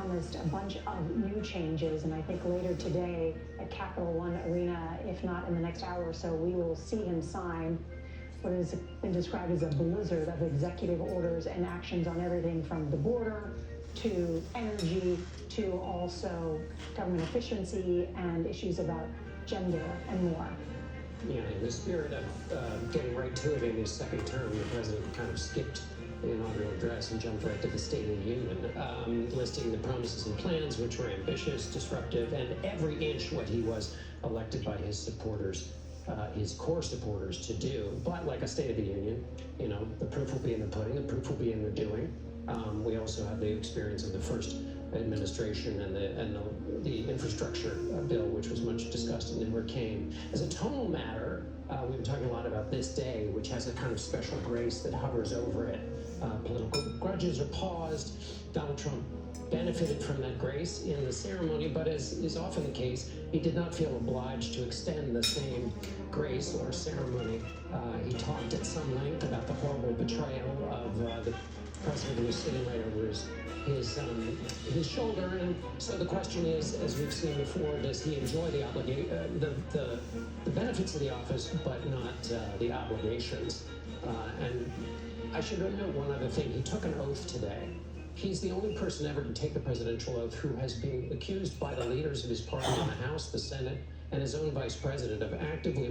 promised a bunch of new changes, and I think later today at Capital One Arena, if not in the next hour or so, we will see him sign what has been described as a blizzard of executive orders and actions on everything from the border to energy to also government efficiency and issues about gender and more. Yeah, in the spirit of getting right to it in his second term, the president kind of skipped the inaugural address and jumped right to the State of the Union, listing the promises and plans, which were ambitious, disruptive, and every inch what he was elected by his supporters, his core supporters, to do. But like a State of the Union, you know, the proof will be in the pudding, the proof will be in the doing. We also have the experience of the first administration and the infrastructure bill, which was much discussed and never came. As a tonal matter, we've been talking a lot about this day, which has a kind of special grace that hovers over it. Political grudges are paused. Donald Trump benefited from that grace in the ceremony, but as is often the case, he did not feel obliged to extend the same grace or ceremony. He talked at some length about the horrible betrayal of the president who was sitting right over his shoulder, and so the question is, as we've seen before, does he enjoy the benefits of the office, but not the obligations? And I should note one other thing. He took an oath today. He's the only person ever to take the presidential oath who has been accused by the leaders of his party in the House, the Senate, and his own vice president of actively